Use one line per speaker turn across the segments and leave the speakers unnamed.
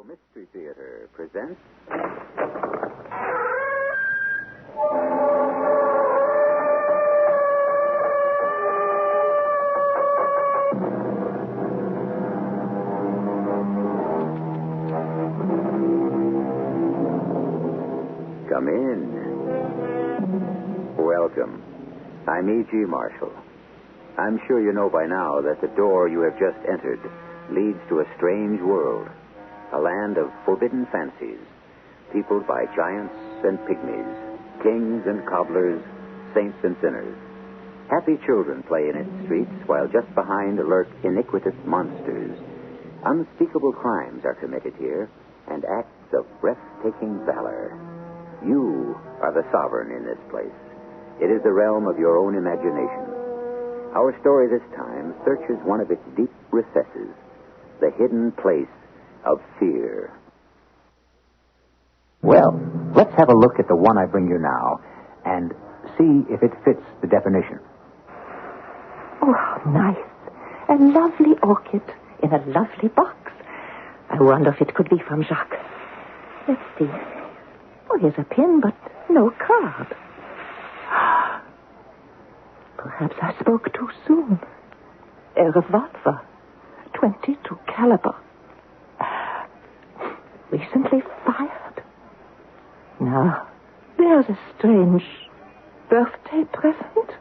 Mystery Theater presents... Come in. Welcome. I'm E.G. Marshall. I'm sure you know by now that the door you have just entered leads to a strange world. A land of forbidden fancies, peopled by giants and pygmies, kings and cobblers, saints and sinners. Happy children play in its streets, while just behind lurk iniquitous monsters. Unspeakable crimes are committed here, and acts of breathtaking valor. You are the sovereign in this place. It is the realm of your own imagination. Our story this time searches one of its deep recesses, the hidden place of fear. Well, let's have a look at the one I bring you now and see if it fits the definition.
Oh, how nice. A lovely orchid in a lovely box. I wonder if it could be from Jacques. Let's see. Oh, here's a pin, but no card. Perhaps I spoke too soon. A revolver. .22 caliber. Recently fired. Now, there's a strange birthday present.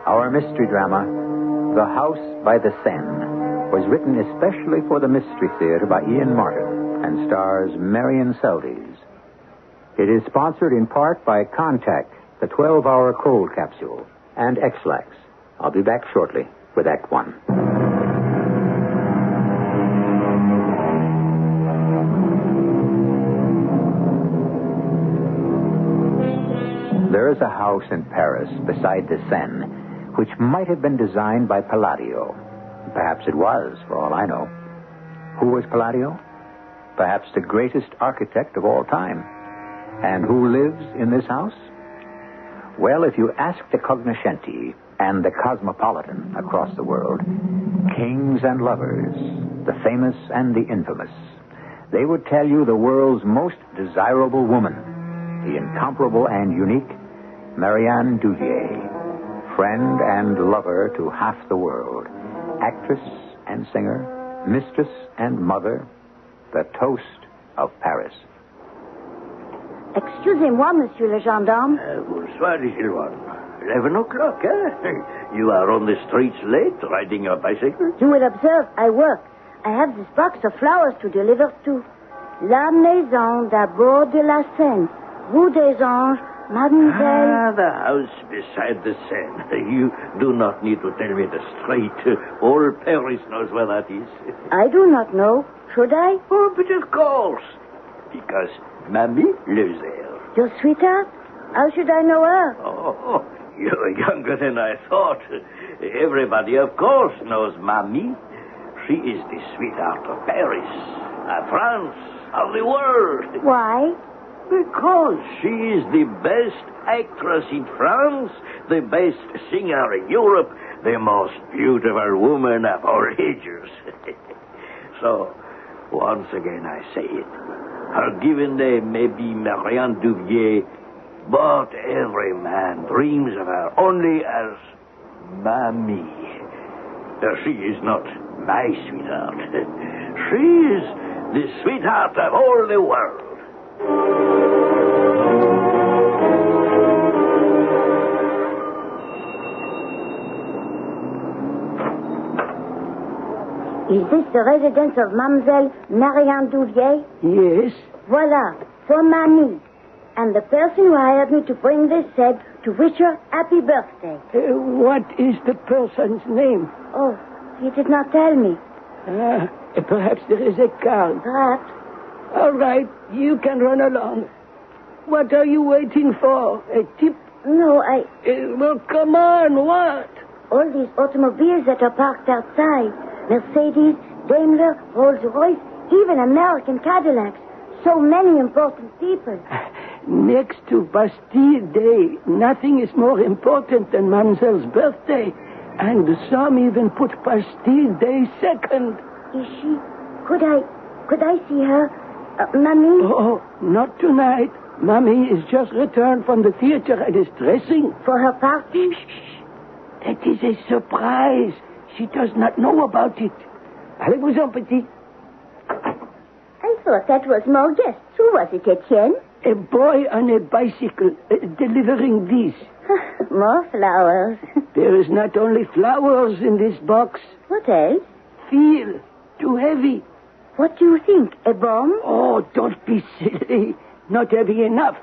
Our mystery drama, The House by the Seine, was written especially for the Mystery Theater by Ian Martin and stars Marian Seldes. It is sponsored in part by Contact, the 12-hour cold capsule, and X-Lax. I'll be back shortly with Act One. There is a house in Paris beside the Seine, which might have been designed by Palladio. Perhaps it was, for all I know. Who was Palladio? Perhaps the greatest architect of all time. And who lives in this house? Well, if you ask the cognoscenti and the cosmopolitan across the world, kings and lovers, the famous and the infamous, they would tell you the world's most desirable woman, the incomparable and unique Marian Duvier, friend and lover to half the world, actress and singer, mistress and mother, the toast of Paris.
Excusez-moi, monsieur le gendarme.
Bonsoir, little one. 11 o'clock, eh? You are on the streets late, riding your bicycle?
You will observe, I work. I have this box of flowers to deliver to La Maison d'Abord de la Seine, Rue des Anges, Mademoiselle...
the house beside the Seine. You do not need to tell me the street. All Paris knows where that is.
I do not know. Should I?
Oh, but of course. Because Mammy lives there.
Your sweetheart? How should I know her?
Oh, you're younger than I thought. Everybody, of course, knows Mammy. She is the sweetheart of Paris, of France, of the world.
Why?
Because she is the best actress in France, the best singer in Europe, the most beautiful woman of all ages. So, once again I say it. Her given name may be Marian Duvier, but every man dreams of her only as Mammy. She is not my sweetheart. She is the sweetheart of all the world.
Is this the residence of Mademoiselle Marian Duvier?
Yes.
Voila, for Mamie. And the person who hired me to bring this said to wish her happy birthday.
What is the person's name?
Oh, he did not tell me.
Perhaps there is a card.
Perhaps.
All right, you can run along. What are you waiting for? A tip?
No,
Well, come on, what?
all these automobiles that are parked outside. Mercedes, Daimler, Rolls-Royce, even American Cadillacs. So many important people.
Next to Bastille Day, nothing is more important than Mademoiselle's birthday. And some even put Bastille Day second.
Is she? Could I see her? Mammy?
Oh, not tonight. Mammy is just returned from the theater and is dressing.
For her party?
Shh. That is a surprise. She does not know about it. Allez-vous-en, petit.
I thought that was more guests. Who was it, Etienne?
A boy on a bicycle delivering these.
More flowers.
There is not only flowers in this box.
What else?
Feel. Too heavy.
What do you think? A bomb?
Oh, don't be silly. Not heavy enough.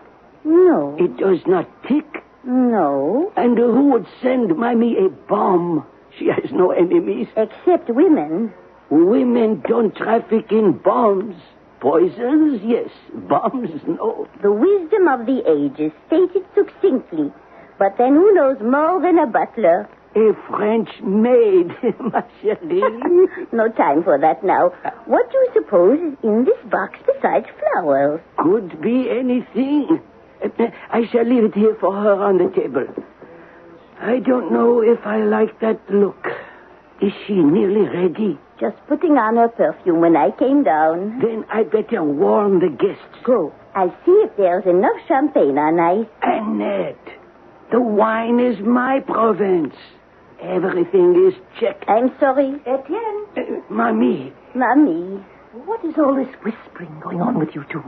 No.
It does not tick.
No.
And who would send Mammy a bomb? She has no enemies.
Except women.
Women don't traffic in bombs. Poisons, yes. Bombs, no.
The wisdom of the ages, stated succinctly. But then who knows more than a butler?
A French maid, ma chérie.
No time for that now. What do you suppose is in this box besides flowers?
Could be anything. I shall leave it here for her on the table. I don't know if I like that look. Is she nearly ready?
Just putting on her perfume when I came down.
Then I better warn the guests.
Go. I'll see if there's enough champagne on ice.
Annette, the wine is my province. Everything is checked.
I'm sorry.
Etienne.
Mammy.
Mommy.
What is all this whispering going on with you two?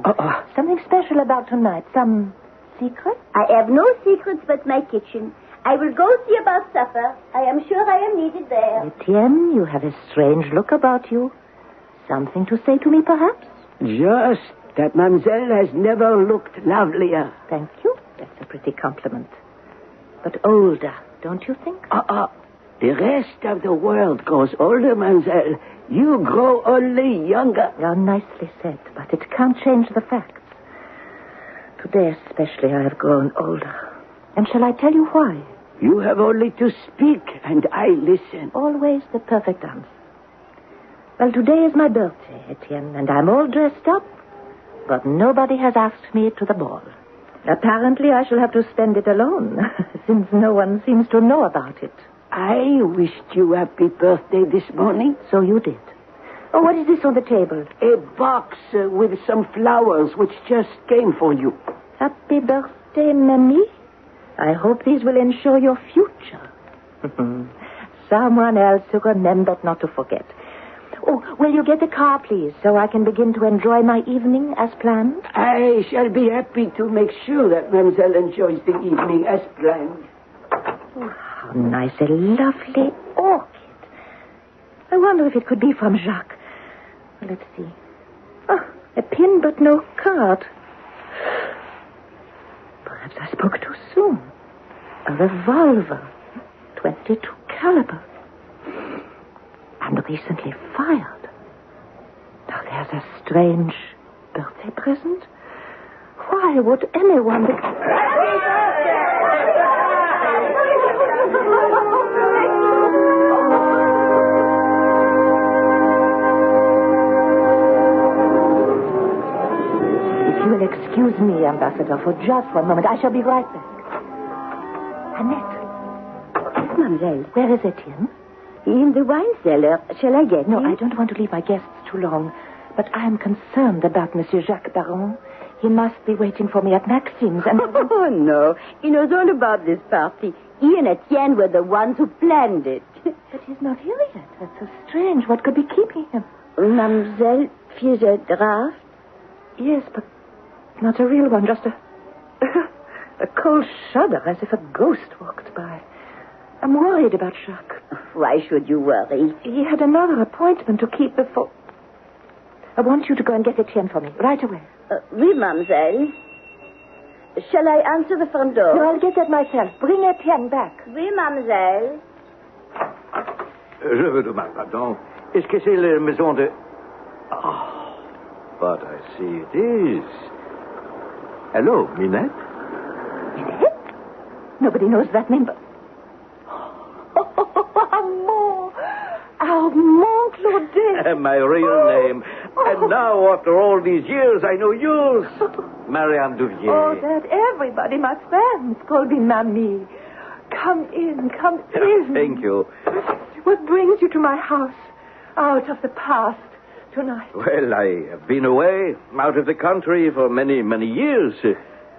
Something special about tonight? Some secret?
I have no secrets but my kitchen. I will go see about supper. I am sure I am needed there.
Etienne, you have a strange look about you. Something to say to me, perhaps?
Just that Mademoiselle has never looked lovelier.
Thank you. That's a pretty compliment. But older, don't you think?
The rest of the world grows older, Mademoiselle. You grow only younger.
You're nicely said, but it can't change the facts. Today especially I have grown older. And shall I tell you why?
You have only to speak, and I listen.
Always the perfect answer. Well, today is my birthday, Etienne, and I'm all dressed up, but nobody has asked me to the ball. Apparently I shall have to spend it alone, since no one seems to know about it.
I wished you happy birthday this morning.
So you did. Oh, what is this on the table?
A box with some flowers which just came for you.
Happy birthday, Mamie. I hope these will ensure your future. Someone else who remembered not to forget. Oh, will you get a car, please, so I can begin to enjoy my evening as planned?
I shall be happy to make sure that Mademoiselle enjoys the evening as planned.
Oh, how nice, a lovely orchid. I wonder if it could be from Jacques. Well, let's see. Oh, a pin but no card. Perhaps I spoke too soon. A revolver, 22 caliber. And recently fired. Now there's a strange birthday present. Why would anyone... If you will excuse me, Ambassador, for just one moment, I shall be right back. Annette.
Yes, mademoiselle.
Where is Etienne?
In the wine cellar. Shall I get
No,
him?
I don't want to leave my guests too long. But I am concerned about Monsieur Jacques Baron. He must be waiting for me at Maxime's. And
Oh, no. He knows all about this party. He and Etienne were the ones who planned it.
But he's not here yet. That's so strange. What could be keeping him?
Mademoiselle feels a draft?
Yes, but not a real one. Just a cold shudder, as if a ghost walked by. I'm worried about Jacques.
Why should you worry?
He had another appointment to keep before... I want you to go and get Etienne for me, right away.
Oui, mademoiselle. Shall I answer the front door?
No, I'll get that myself. Bring Etienne back.
Oui, mademoiselle.
Je vous demande pardon. Est-ce que c'est la maison de... Oh, but I see it is. Hello, Minette?
Minette? Nobody knows that name, but... Armand! Armand Claudet!
My real name, And now, after all these years, I know yours. Marian Duvier.
Oh, that everybody, my friends, call me Mamie. Come in, come in.
Thank you.
What brings you to my house out of the past tonight?
Well, I have been away, out of the country for many, many years.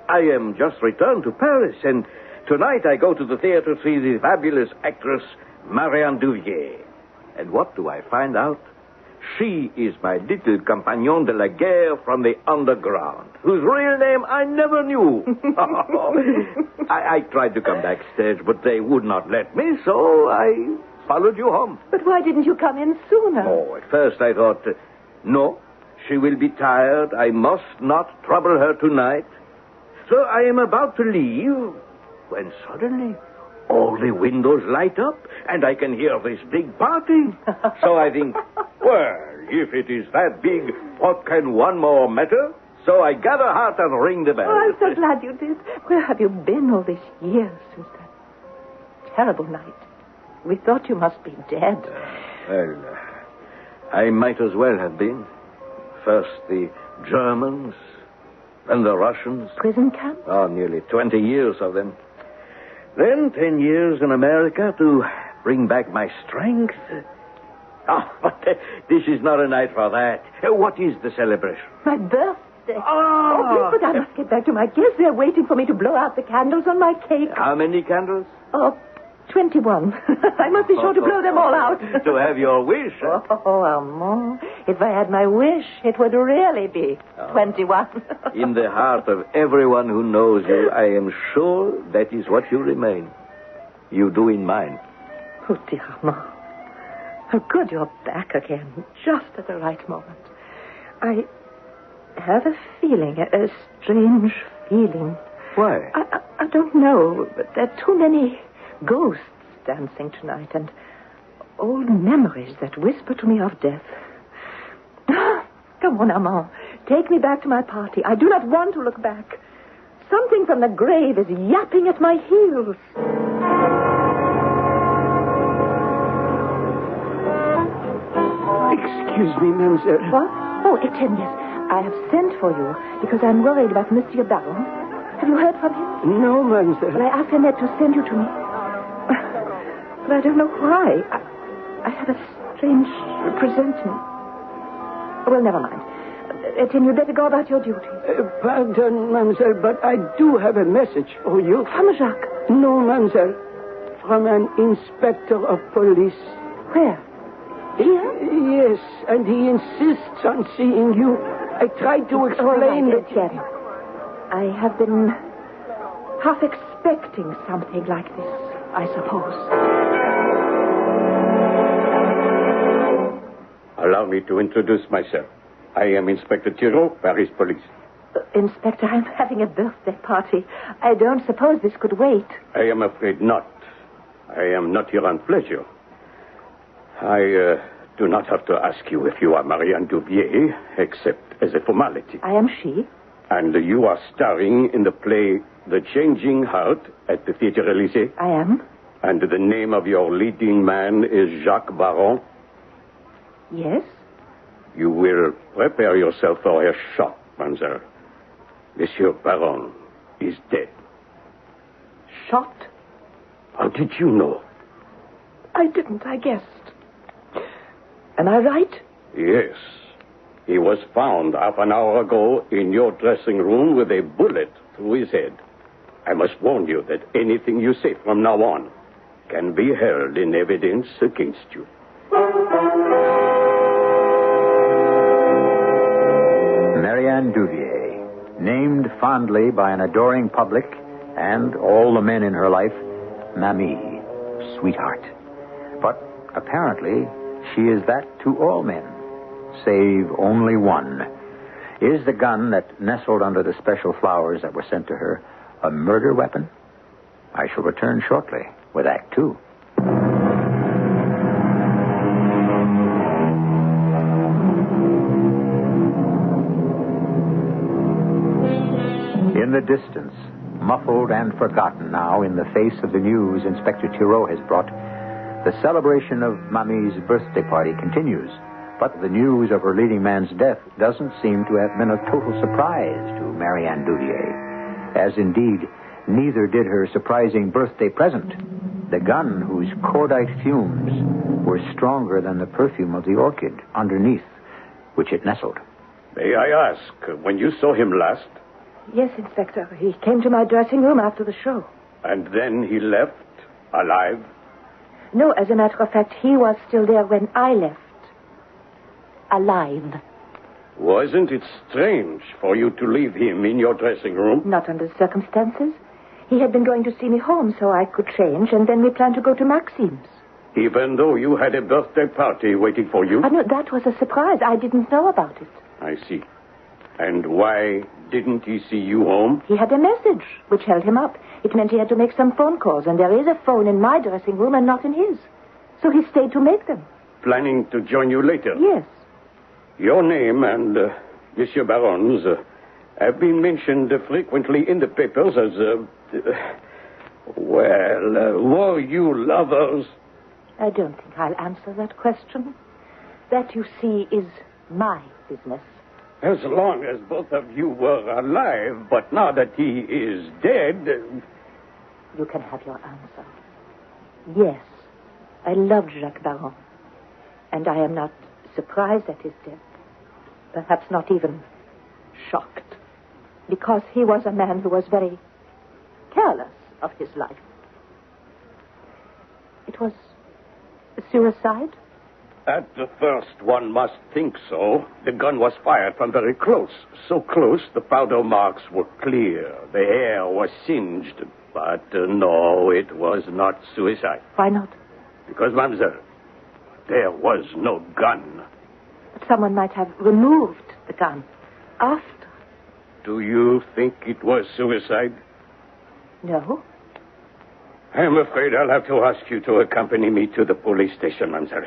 I am just returned to Paris, and tonight I go to the theater to see the fabulous actress Marian Duvier. And what do I find out? She is my little compagnon de la guerre from the underground, whose real name I never knew. I tried to come backstage, but they would not let me, so I followed you home.
But why didn't you come in sooner?
Oh, at first I thought, no, she will be tired. I must not trouble her tonight. So I am about to leave, when suddenly all the windows light up, and I can hear this big party. So I think, well, if it is that big, what can one more matter? So I gather heart and ring the bell.
Oh, I'm so glad you did. Where have you been all these years since that terrible night? We thought you must be dead.
Well, I might as well have been. First the Germans, then the Russians.
Prison camp?
Oh, nearly 20 years of them. Then 10 years in America to bring back my strength. Oh, but this is not a night for that. What is the celebration?
My birthday.
Ah.
Oh, please, but I must get back to my guests. They're waiting for me to blow out the candles on my cake.
How many candles?
Oh, 21. I must be sure to blow them all out.
To have your wish.
Oh, Armand. If I had my wish, it would really be 21.
In the heart of everyone who knows you, I am sure that is what you remain. You do in mine.
Oh, dear Armand. How good you're back again, just at the right moment. I have a feeling, a strange feeling.
Why?
I don't know, but there are too many ghosts dancing tonight, and old memories that whisper to me of death. Come on, Armand. Take me back to my party. I do not want to look back. Something from the grave is yapping at my heels.
Excuse me, mademoiselle.
What? Oh, Etienne, yes. I have sent for you because I'm worried about Monsieur Baron. Have you heard from him?
No, mademoiselle.
Well, I asked Annette to send you to me. But I don't know why. I have a strange presentiment. Well, never mind. Etienne, you'd better go about your duty.
Pardon, mademoiselle, but I do have a message for you.
From Jacques.
No, mademoiselle. From an inspector of police.
Where? Here?
Yes, and he insists on seeing you. I tried to explain that...
Etienne. I have been half expecting something like this, I suppose.
Allow me to introduce myself. I am Inspector Thiraud, Paris Police.
Inspector, I'm having a birthday party. I don't suppose this could wait.
I am afraid not. I am not here on pleasure. I do not have to ask you if you are Marian Duvier, except as a formality.
I am she.
And you are starring in the play The Changing Heart at the Theatre Élysée?
I am.
And the name of your leading man is Jacques Baron?
Yes.
You will prepare yourself for a shock, mademoiselle. Monsieur Baron is dead.
Shot?
How did you know?
I didn't, I guessed. Am I right?
Yes. He was found half an hour ago in your dressing room with a bullet through his head. I must warn you that anything you say from now on can be held in evidence against you.
Marian Duvier, named fondly by an adoring public and all the men in her life, Mamie, sweetheart. But apparently, she is that to all men, save only one. Is the gun that nestled under the special flowers that were sent to her a murder weapon? I shall return shortly with Act 2. In the distance, muffled and forgotten now in the face of the news Inspector Thiraud has brought, the celebration of Mamie's birthday party continues But the news of her leading man's death doesn't seem to have been a total surprise to Marian Dudier, as indeed neither did her surprising birthday present, the gun whose cordite fumes were stronger than the perfume of the orchid underneath which it nestled.
May I ask, when you saw him last?
Yes, Inspector. He came to my dressing room after the show.
And then he left, alive?
No, as a matter of fact, he was still there when I left. Alive.
Wasn't it strange for you to leave him in your dressing room?
Not under the circumstances. He had been going to see me home so I could change, and then we planned to go to Maxime's.
Even though you had a birthday party waiting for you?
No, that was a surprise. I didn't know about it.
I see. And why didn't he see you home?
He had a message which held him up. It meant he had to make some phone calls, and there is a phone in my dressing room and not in his. So he stayed to make them.
Planning to join you later?
Yes.
Your name and Monsieur Baron's have been mentioned frequently in the papers as, were you lovers?
I don't think I'll answer that question. That, you see, is my business.
As long as both of you were alive, but now that he is dead...
You can have your answer. Yes, I loved Jacques Baron. And I am not surprised at his death. Perhaps not even shocked. Because he was a man who was very careless of his life. It was a suicide?
At the first, one must think so. The gun was fired from very close. So close, the powder marks were clear. The hair was singed. But no, it was not suicide.
Why not?
Because, mademoiselle, there was no gun.
But someone might have removed the gun after.
Do you think it was suicide?
No.
I'm afraid I'll have to ask you to accompany me to the police station, mademoiselle.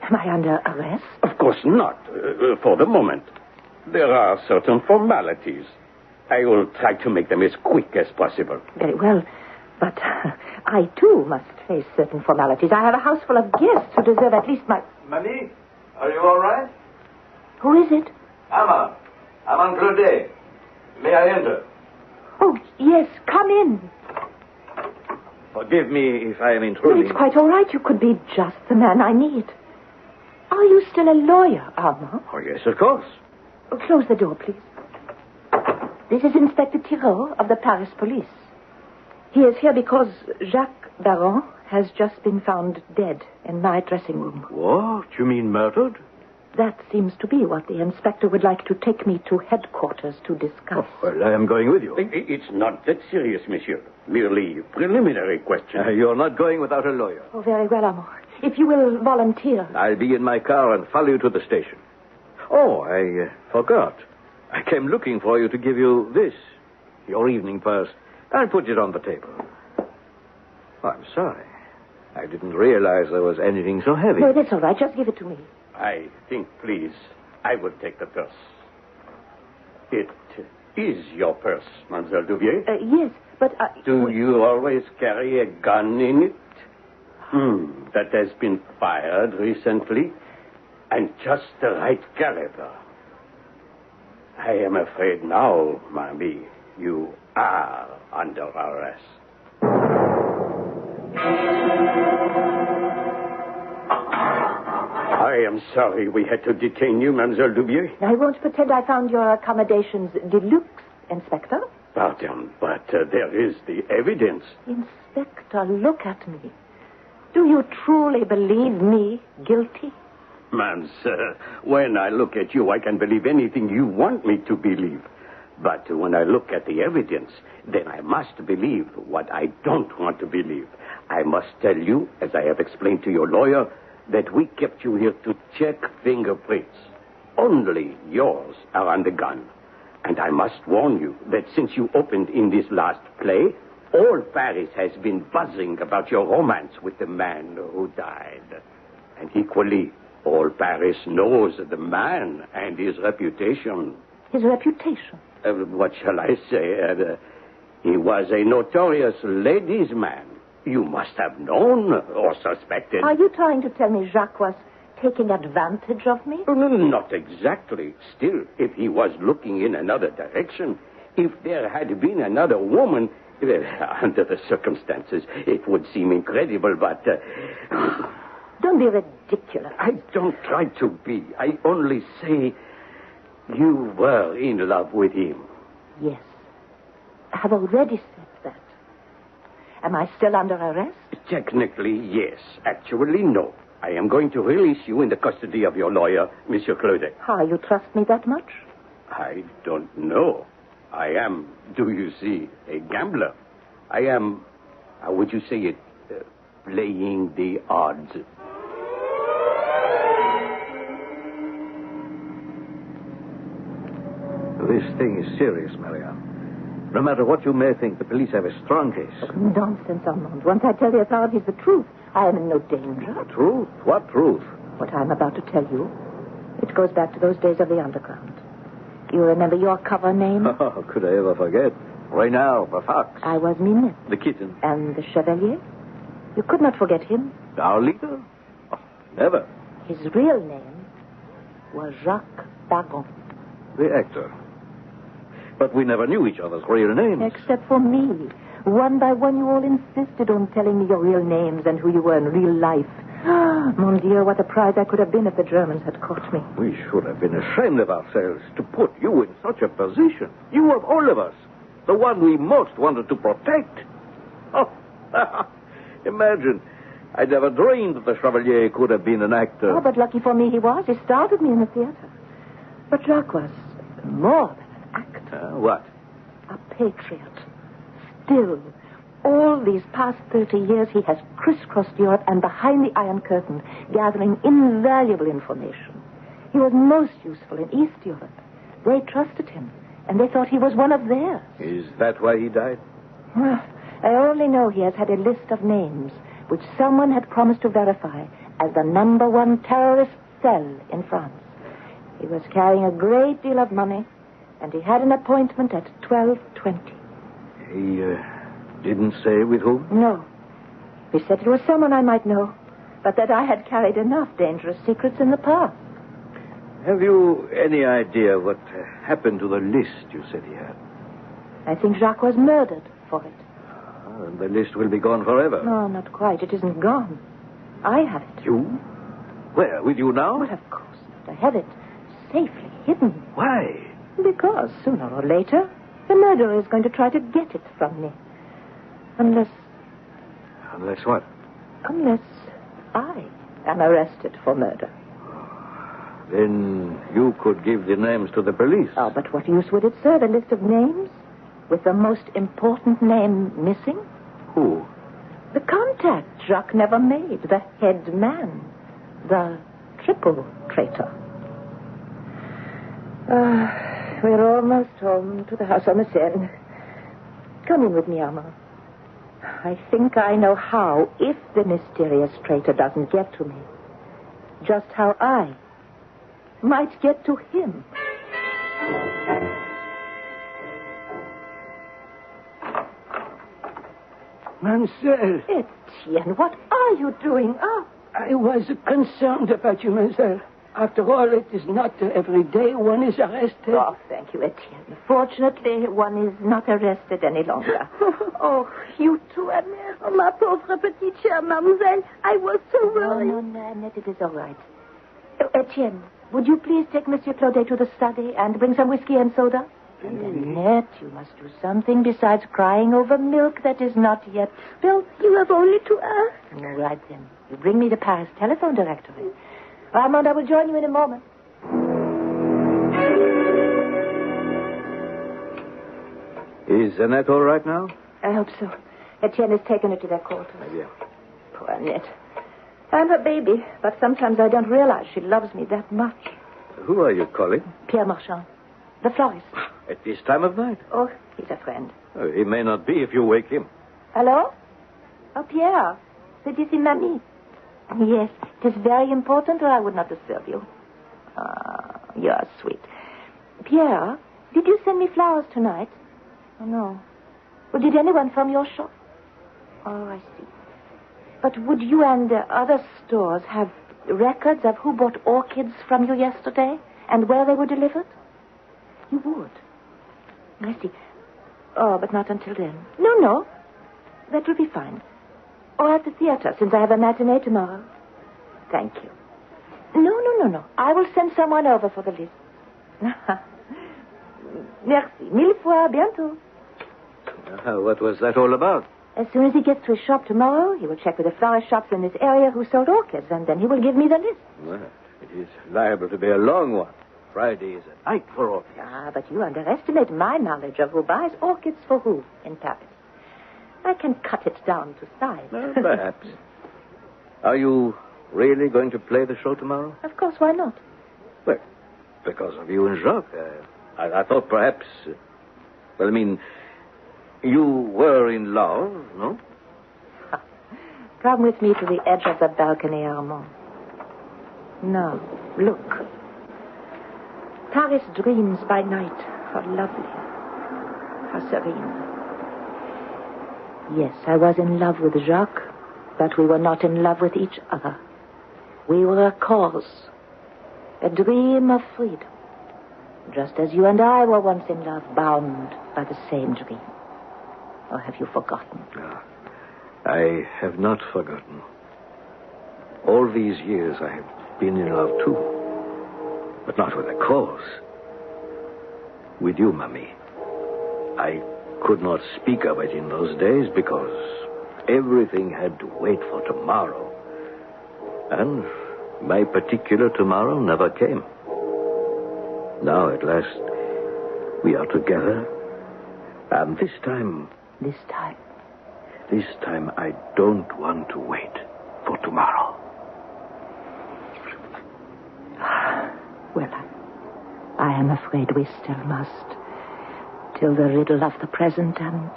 Am I under arrest?
Of course not, for the moment. There are certain formalities. I will try to make them as quick as possible.
Very well, but I, too, must face certain formalities. I have a house full of guests who deserve at least my...
Mamie, are you all right?
Who is it?
I'm Claudet. May I enter?
Oh, yes, come in.
Forgive me if I am
No,
intruding.
it's quite all right. You could be just the man I need. Are you still a lawyer, Armand?
Oh, yes, of course.
Oh, close the door, please. This is Inspector Thibault of the Paris police. He is here because Jacques Baron has just been found dead in my dressing room.
What? You mean murdered?
That seems to be what the inspector would like to take me to headquarters to discuss.
Oh, well, I am going with you.
It's not that serious, monsieur. Merely preliminary question.
You're not going without a lawyer.
Oh, very well, Armand. If you will volunteer.
I'll be in my car and follow you to the station. Oh, I forgot. I came looking for you to give you this, your evening purse. I'll put it on the table. Oh, I'm sorry. I didn't realize there was anything so heavy.
No, that's all right. Just give it to me.
I think, please, I will take the purse. It is your purse, Mademoiselle Duvier.
Yes, but...
Do you always carry a gun in it? That has been fired recently, and just the right caliber. I am afraid now, Mamie, you are under arrest. I am sorry we had to detain you, Mademoiselle Duvier.
I won't pretend I found your accommodations deluxe, Inspector.
Pardon, but there is the evidence.
Inspector, look at me. Do you truly believe me guilty?
Ma'am, sir, when I look at you, I can believe anything you want me to believe. But when I look at the evidence, then I must believe what I don't want to believe. I must tell you, as I have explained to your lawyer, that we kept you here to check fingerprints. Only yours are on the gun. And I must warn you that since you opened in this last play, all Paris has been buzzing about your romance with the man who died. And equally, all Paris knows the man and his reputation.
His reputation?
What shall I say? He was a notorious ladies' man. You must have known or suspected.
Are you trying to tell me Jacques was taking advantage of me?
Oh, no, not exactly. Still, if he was looking in another direction, if there had been another woman, well, under the circumstances, it would seem incredible, but...
Don't be ridiculous.
I don't try to be. I only say you were in love with him.
Yes. I have already said that. Am I still under arrest?
Technically, yes. Actually, no. I am going to release you in the custody of your lawyer, Monsieur Claudet.
How, you trust me that much?
I don't know. I am, do you see, a gambler. I am, how would you say it, playing the odds.
This thing is serious, Marian. No matter what you may think, the police have a strong case.
Oh, nonsense, Armand. Once I tell the authorities the truth, I am in no danger.
The truth? What truth?
What I'm about to tell you, it goes back to those days of the underground. You remember your cover name?
Oh, could I ever forget? Reynard, the fox.
I was Minette.
The kitten.
And the Chevalier? You could not forget him.
Our leader? Oh, never.
His real name was Jacques Bagon.
The actor. But we never knew each other's real names.
Except for me. One by one, you all insisted on telling me your real names and who you were in real life. Mon Dieu, what a prize I could have been if the Germans had caught me.
We should have been ashamed of ourselves to put you in such a position. You of all of us. The one we most wanted to protect. Oh, imagine. I never dreamed that the Chevalier could have been an actor.
Oh, but lucky for me he was. He started me in the theater. But Jacques was more than an actor.
What?
A patriot. Still, all these past 30 years, he has crisscrossed Europe and behind the Iron Curtain, gathering invaluable information. He was most useful in East Europe. They trusted him, and they thought he was one of theirs.
Is that why he died?
Well, I only know he has had a list of names, which someone had promised to verify as the #1 terrorist cell in France. He was carrying a great deal of money, and he had an appointment at 12:20.
He didn't say with whom?
No. He said it was someone I might know, but that I had carried enough dangerous secrets in the past.
Have you any idea what happened to the list you said he had?
I think Jacques was murdered for it.
And the list will be gone forever.
No, not quite. It isn't gone. I have it.
You? Where? With you now?
Well, of course not. I have it safely hidden.
Why?
Because sooner or later, the murderer is going to try to get it from me. Unless
what?
Unless I am arrested for murder.
Then you could give the names to the police.
Oh, but what use would it serve? A list of names? With the most important name missing?
Who?
The contact Jacques never made. The head man. The triple traitor. We're almost home to the house on the Seine. Come in with me, Armand. I think I know how, if the mysterious traitor doesn't get to me, just how I might get to him.
Mademoiselle.
Etienne, what are you doing up?
I was concerned about you, mademoiselle. After all, it is not every day one is arrested.
Oh, thank you, Etienne. Fortunately, one is not arrested any longer.
Oh, you too, Annette. Oh, ma pauvre petite chère mademoiselle. I was so worried.
No, Annette, it is all right. Etienne, would you please take Monsieur Claudet to the study and bring some whiskey and soda? And Annette, you must do something besides crying over milk that is not yet spilt.
You have only to ask.
All right, then. You bring me the Paris telephone directory. Armand, I will join you in a moment.
Is Annette all right now?
I hope so. Etienne has taken her to their quarters.
Yeah.
Poor Annette. I'm her baby, but sometimes I don't realize she loves me that much.
Who are you calling?
Pierre Marchand, the florist.
At this time of night?
Oh, he's a friend.
Oh, he may not be if you wake him.
Hello? Oh, Pierre. C'est ici, Mamie. Yes, it is very important or I would not disturb you. Ah, you're sweet. Pierre, did you send me flowers tonight? Oh, no. Well, did anyone from your shop? Oh, I see. But would you and other stores have records of who bought orchids from you yesterday and where they were delivered? You would. I see. Oh, but not until then. No. That will be fine. Or at the theater, since I have a matinee tomorrow. Thank you. No. I will send someone over for the list. Merci. Mille fois. Bientôt.
What was that all about?
As soon as he gets to his shop tomorrow, he will check with the florist shops in this area who sold orchids, and then he will give me the list.
Well, it is liable to be a long one. Friday is a night for orchids.
But you underestimate my knowledge of who buys orchids for who in Paris. I can cut it down to size.
Perhaps. Are you really going to play the show tomorrow?
Of course, why not?
Well, because of you and Jacques. I thought perhaps... you were in love, no?
Come with me to the edge of the balcony, Armand. Now, look. Paris dreams by night. How lovely. How serene. Yes, I was in love with Jacques, but we were not in love with each other. We were a cause. A dream of freedom. Just as you and I were once in love, bound by the same dream. Or have you forgotten?
No, I have not forgotten. All these years I have been in love too. But not with a cause. With you, Mamie. I could not speak of it in those days because everything had to wait for tomorrow. And my particular tomorrow never came. Now, at last, we are together. And this time...
This time?
This time, I don't want to wait for tomorrow.
Well, I am afraid we still must. Till the riddle of the present and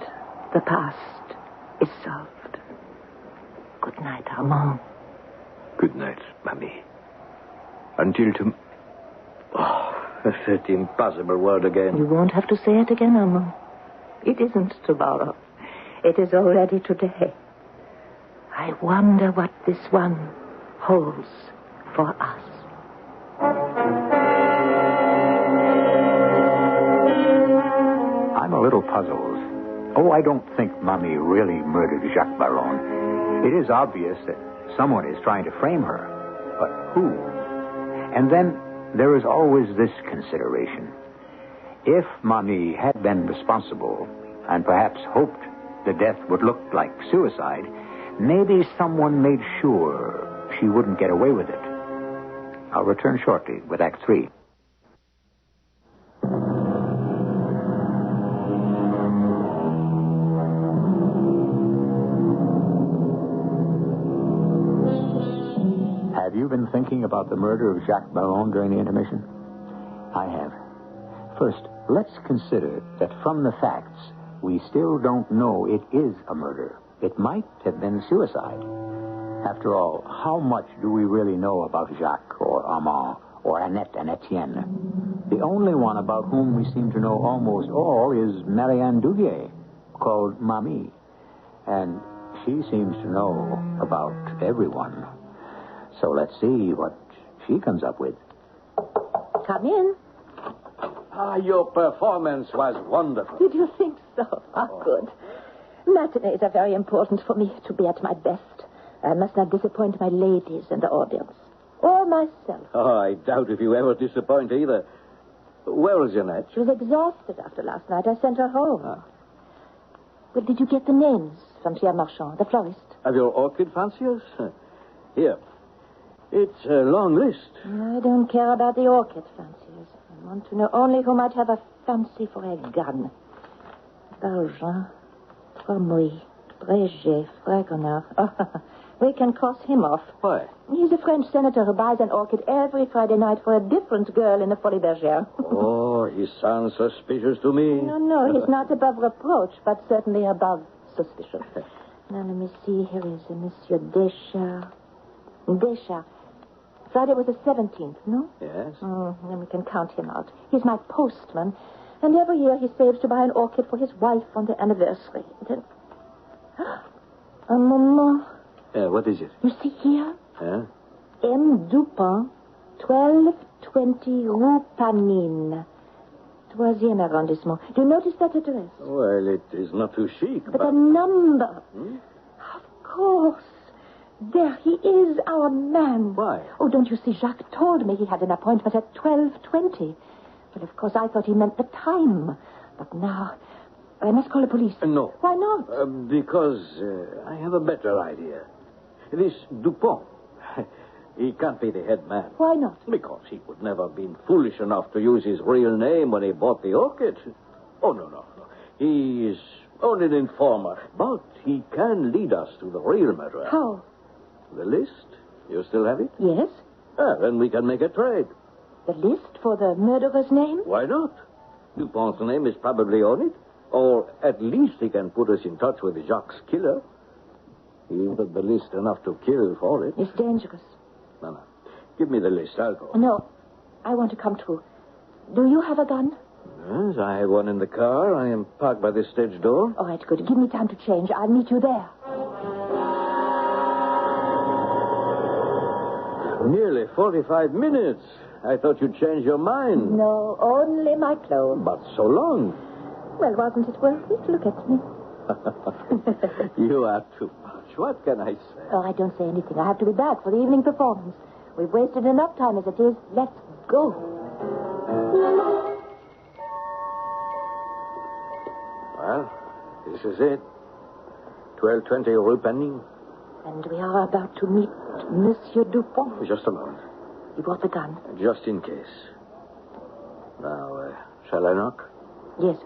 the past is solved. Good night, Armand.
Good night, Mamie. Until that impossible word again.
You won't have to say it again, Armand. It isn't tomorrow. It is already today. I wonder what this one holds for us.
I'm a little puzzled. Oh, I don't think Mummy really murdered Jacques Baron. It is obvious that someone is trying to frame her. But who? And then there is always this consideration. If Mummy had been responsible and perhaps hoped the death would look like suicide, maybe someone made sure she wouldn't get away with it. I'll return shortly with Act 3. Have you been thinking about the murder of Jacques Baron during the intermission? I have. First, let's consider that from the facts, we still don't know it is a murder. It might have been suicide. After all, how much do we really know about Jacques or Armand or Annette and Etienne? The only one about whom we seem to know almost all is Marian Duvier, called Mamie. And she seems to know about everyone. So let's see what she comes up with.
Come in.
Your performance was wonderful.
Did you think so? Good. Matinees are very important for me to be at my best. I must not disappoint my ladies in the audience. Or myself.
Oh, I doubt if you ever disappoint either. Where was Jeanette?
She was exhausted after last night. I sent her home. Well, did you get the names from Pierre Marchand, the florist?
Of your orchid fanciers? Here. It's a long list.
I don't care about the orchid fanciers. I want to know only who might have a fancy for a gun. Bargin, Tromouille, Brégé, Fragonard. We can cross him off.
Why?
He's a French senator who buys an orchid every Friday night for a different girl in the Folie Bergère.
Oh, he sounds suspicious to me.
No, he's not above reproach, but certainly above suspicion. Now, let me see. Here is a Monsieur Deschamps. Friday was the 17th, no?
Yes.
Then we can count him out. He's my postman, and every year he saves to buy an orchid for his wife on their anniversary. Then... Un moment.
What is it?
You see here?
Yeah?
M. Dupin, 1220 Rue Panine, 3e arrondissement. Do you notice that address?
Well, it is not too chic,
But a number.
Hmm?
Of course. There he is, our man.
Why?
Oh, don't you see, Jacques told me he had an appointment at 12:20. Well, of course, I thought he meant the time. But now, I must call the police.
No.
Why not?
Because I have a better idea. This Dupont, he can't be the head man.
Why not?
Because he would never have been foolish enough to use his real name when he bought the orchid. Oh, no. He is only an informer, but he can lead us to the real murderer.
How?
The list? You still have it?
Yes?
Then we can make a trade.
The list for the murderer's name?
Why not? Dupont's name is probably on it. Or at least he can put us in touch with Jacques' killer. He ordered the list enough to kill for it.
It's dangerous.
No. Give me the list. I'll go.
No, I want to come too. Do you have a gun?
Yes, I have one in the car. I am parked by the stage door.
All right, good. Give me time to change. I'll meet you there.
Nearly 45 minutes. I thought you'd change your mind.
No, only my clothes.
But so long.
Well, wasn't it worth it? Look at me.
You are too much. What can I say?
Oh, I don't say anything. I have to be back for the evening performance. We've wasted enough time as it is. Let's go.
Well, this is it. 1220 Rue Panine.
And we are about to meet Monsieur Dupont.
Just a moment.
You brought the gun?
Just in case. Now, shall I knock?
Yes.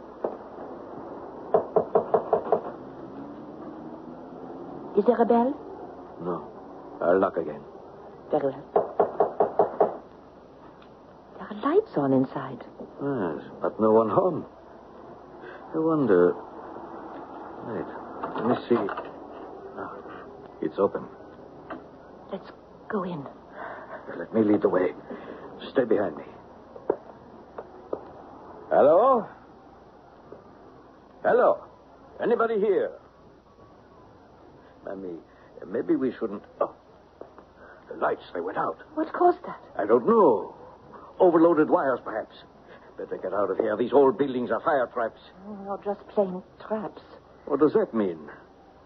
Is there a bell?
No. I'll knock again.
Very well. There are lights on inside.
Yes, but no one home. I wonder... Wait, let me see. Ah, it's open.
Let's go in.
Let me lead the way. Stay behind me. Hello? Hello? Anybody here? Maybe we shouldn't... Oh, the lights, they went out.
What caused that?
I don't know. Overloaded wires, perhaps. Better get out of here. These old buildings are fire traps.
Or just plain traps.
What does that mean?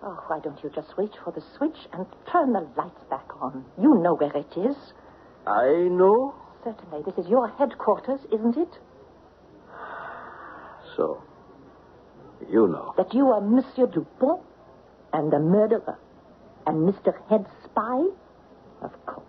Oh, why don't you just reach for the switch and turn the lights back on? You know where it is.
I know?
Certainly. This is your headquarters, isn't it?
So, you know.
That you are Monsieur Dupont and the murderer and Mr. Head Spy? Of course.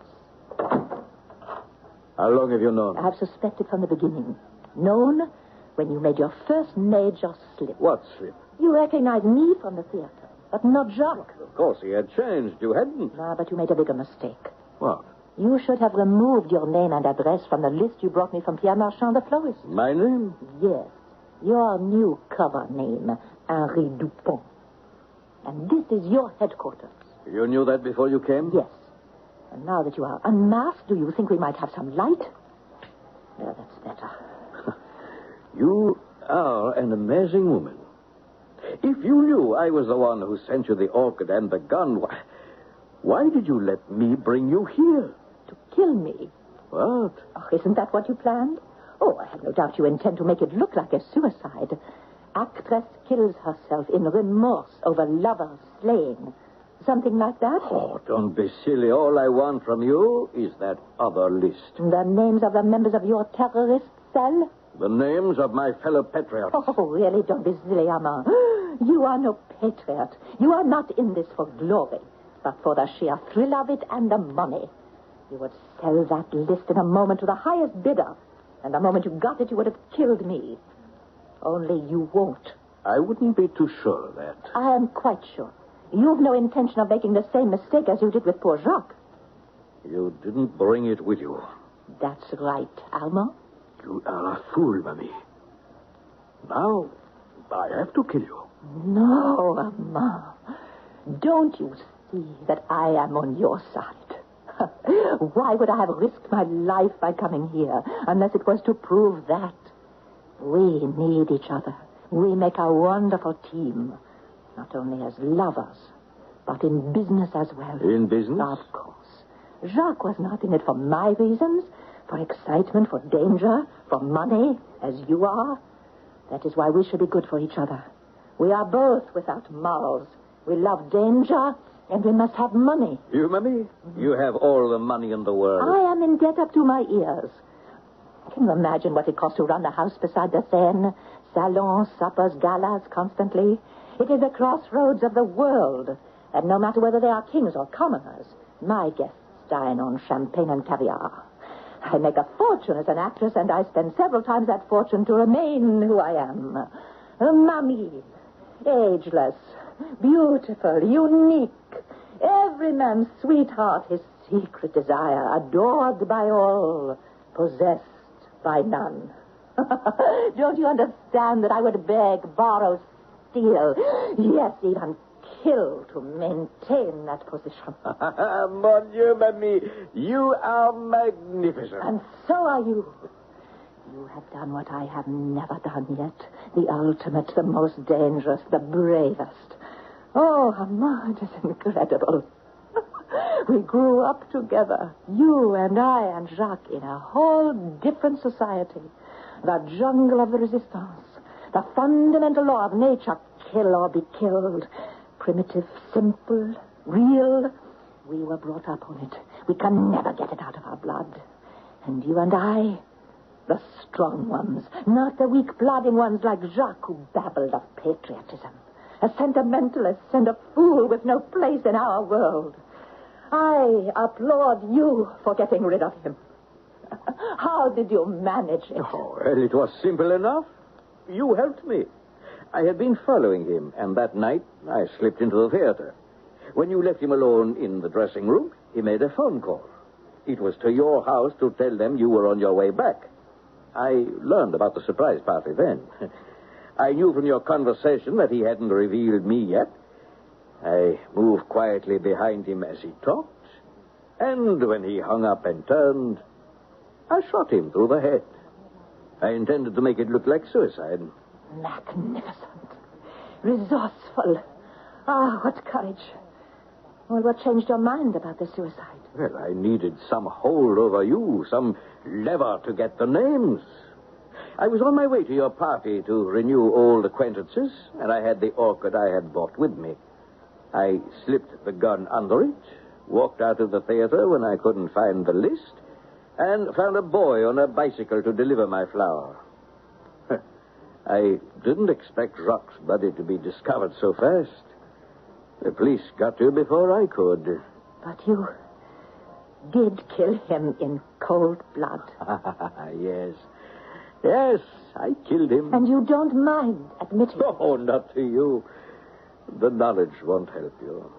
How long have you known?
I have suspected from the beginning. Known when you made your first major slip.
What slip?
You recognized me from the theater, but not Jacques.
Of course, he had changed. You hadn't.
No, but you made a bigger mistake.
What?
You should have removed your name and address from the list you brought me from Pierre Marchand, the florist.
My name?
Yes. Your new cover name, Henri Dupont. And this is your headquarters.
You knew that before you came?
Yes. And now that you are unmasked, do you think we might have some light? Yeah, that's better.
You are an amazing woman. If you knew I was the one who sent you the orchid and the gun, why did you let me bring you here?
To kill me.
What?
Oh, isn't that what you planned? Oh, I have no doubt you intend to make it look like a suicide. Actress kills herself in remorse over lover slaying. Something like that?
Oh, don't be silly. All I want from you is that other list.
The names of the members of your terrorist cell?
The names of my fellow patriots.
Oh, really? Don't be silly, Armand. You are no patriot. You are not in this for glory, but for the sheer thrill of it and the money. You would sell that list in a moment to the highest bidder, and the moment you got it, you would have killed me. Only you won't.
I wouldn't be too sure of that.
I am quite sure. You've no intention of making the same mistake as you did with poor Jacques.
You didn't bring it with you.
That's right, Armand.
You are a fool, Mamie. Now, I have to kill you.
No, Armand. Don't you see that I am on your side? Why would I have risked my life by coming here unless it was to prove that? We need each other. We make a wonderful team. Not only as lovers, but in business as well.
In business?
Of course. Jacques was not in it for my reasons, for excitement, for danger, for money, as you are. That is why we should be good for each other. We are both without morals. We love danger, and we must have money.
You, Mamie? You have all the money in the world.
I am in debt up to my ears. Can you imagine what it costs to run the house beside the Seine? Salons, suppers, galas, constantly. It is the crossroads of the world. And no matter whether they are kings or commoners, my guests dine on champagne and caviar. I make a fortune as an actress, and I spend several times that fortune to remain who I am. A mamie. Ageless, beautiful, unique. Every man's sweetheart, his secret desire, adored by all, possessed by none. Don't you understand that I would beg, borrow, steal, yes, even kill to maintain that position?
Mon Dieu, Mamie, you are magnificent.
And so are you. You have done what I have never done yet. The ultimate, the most dangerous, the bravest. Oh, Armand, it is incredible. We grew up together, you and I and Jacques, in a whole different society. The jungle of the resistance. The fundamental law of nature, kill or be killed. Primitive, simple, real. We were brought up on it. We can never get it out of our blood. And you and I, the strong ones, not the weak, plodding ones like Jacques who babbled of patriotism. A sentimentalist and a fool with no place in our world. I applaud you for getting rid of him. How did you manage it?
Oh, well, it was simple enough. You helped me. I had been following him, and that night I slipped into the theater. When you left him alone in the dressing room, he made a phone call. It was to your house to tell them you were on your way back. I learned about the surprise party then. I knew from your conversation that he hadn't revealed me yet. I moved quietly behind him as he talked, and when he hung up and turned, I shot him through the head. I intended to make it look like suicide.
Magnificent. Resourceful. Ah, what courage. Well, what changed your mind about the suicide?
Well, I needed some hold over you, some lever to get the names. I was on my way to your party to renew old acquaintances, and I had the orchid I had bought with me. I slipped the gun under it, walked out of the theater when I couldn't find the list, and found a boy on a bicycle to deliver my flower. I didn't expect Jacques' body to be discovered so fast. The police got to before I could.
But you did kill him in cold blood.
Yes. Yes, I killed him.
And you don't mind admitting it?
Oh, not to you. The knowledge won't help you.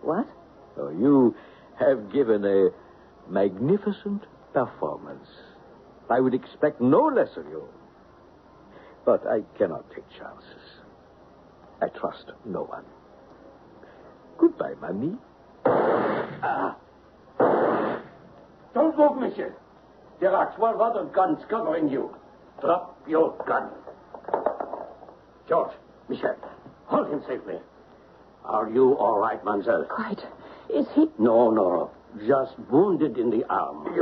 What?
Oh, you have given a magnificent performance. I would expect no less of you. But I cannot take chances. I trust no one. Goodbye, Mamie.
Don't move, monsieur. There are 12 other guns covering you. Drop your gun. George, Michel, hold him safely. Are you all right, mademoiselle?
Quite. Is he?
No. Just wounded in the arm.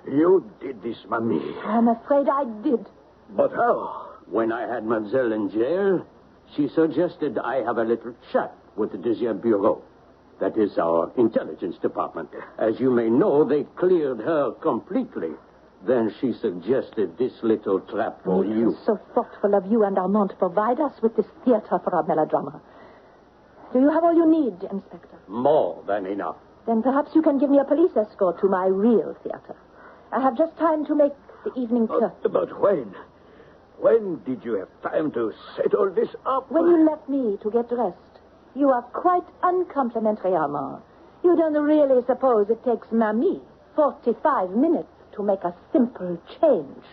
You did this, Mamie.
I'm afraid I did.
But how?
When I had mademoiselle in jail, she suggested I have a little chat with the Deuxième Bureau. That is our intelligence department. As you may know, they cleared her completely. Then she suggested this little trap for you.
So thoughtful of you and Armand to provide us with this theater for our melodrama. Do you have all you need, Inspector?
More than enough.
Then perhaps you can give me a police escort to my real theater. I have just time to make the evening curtain.
But when? When did you have time to set all this up?
When you left me to get dressed. You are quite uncomplimentary, Armand. You don't really suppose it takes Mamie 45 minutes to make a simple change.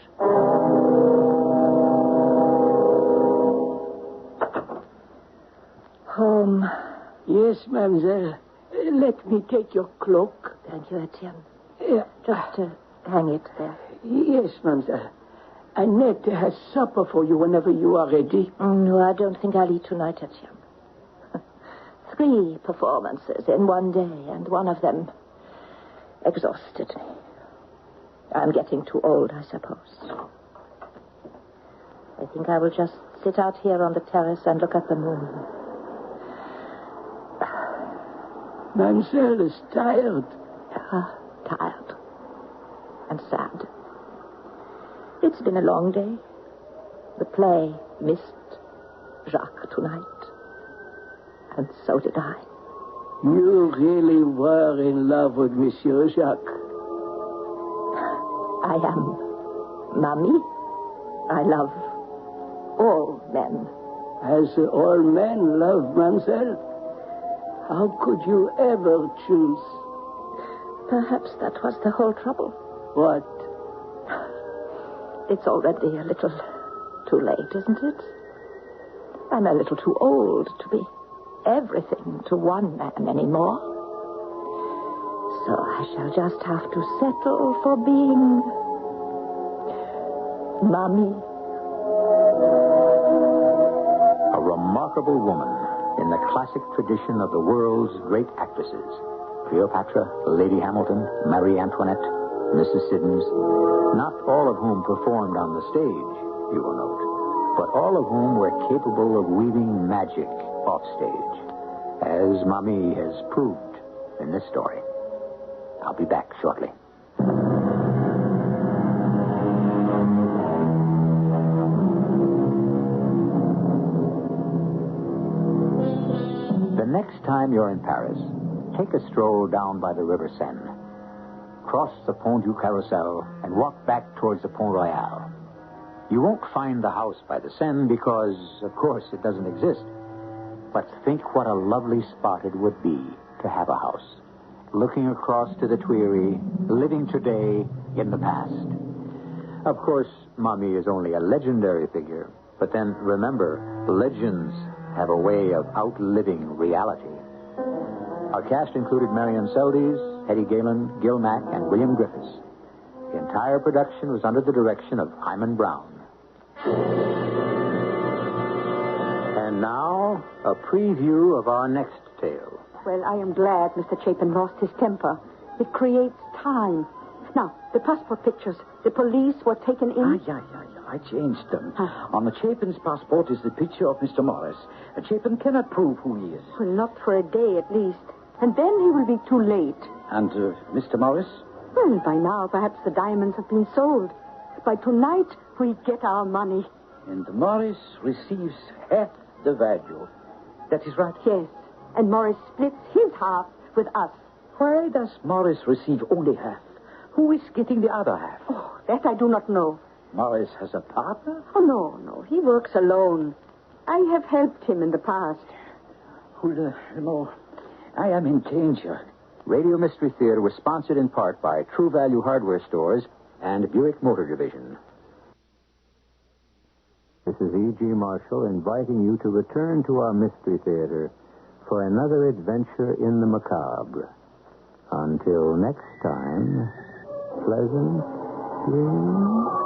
Home.
Yes, mademoiselle. Let me take your cloak.
Thank you, Etienne.
Yeah.
Just hang it there.
Yes, mademoiselle. Annette has supper for you whenever you are ready.
No, I don't think I'll eat tonight, Etienne. 3 performances in one day, and one of them exhausted. I'm getting too old, I suppose. I think I will just sit out here on the terrace and look at the moon.
Mademoiselle is tired.
Tired. And sad. It's been a long day. The play missed Jacques tonight. And so did I.
You really were in love with Monsieur Jacques.
I am Mamie. I love all men.
As all men love Mademoiselle. How could you ever choose?
Perhaps that was the whole trouble.
What?
It's already a little too late, isn't it? I'm a little too old to be everything to one man anymore. So I shall just have to settle for being Mamie.
A remarkable woman in the classic tradition of the world's great actresses. Cleopatra, Lady Hamilton, Marie Antoinette, Mrs. Siddons, not all of whom performed on the stage, you will note, but all of whom were capable of weaving magic off stage, as Mamie has proved in this story. I'll be back shortly. The next time you're in Paris, take a stroll down by the River Seine. Cross the Pont du Carrousel and walk back towards the Pont Royal. You won't find the house by the Seine because, of course, it doesn't exist. But think what a lovely spot it would be to have a house, looking across to the Tuileries, living today in the past. Of course, Mamie is only a legendary figure, but then remember, legends have a way of outliving reality. Our cast included Marian, Seldes, Hetty, Galen, Mack, and William Griffis. The entire production was under the direction of Hyman Brown. And now, a preview of our next tale.
Well, I am glad Mr. Chapin lost his temper. It creates time. Now, the passport pictures. The police were taken in.
Yeah. I changed them. On the Chapin's passport is the picture of Mr. Morris. Chapin cannot prove who he is.
Well, not for a day at least. And then he will be too late.
And Mr. Morris?
Well, by now, perhaps the diamonds have been sold. By tonight, we get our money.
And Morris receives half the value. That is right?
Yes. And Morris splits his half with us.
Why does Morris receive only half? Who is getting the other half?
Oh, that I do not know.
Morris has a partner?
Oh, no. He works alone. I have helped him in the past.
Well, I am in danger.
Radio Mystery Theater was sponsored in part by True Value Hardware Stores and Buick Motor Division. This is E.G. Marshall inviting you to return to our Mystery Theater for another adventure in the macabre. Until next time, pleasant dreams.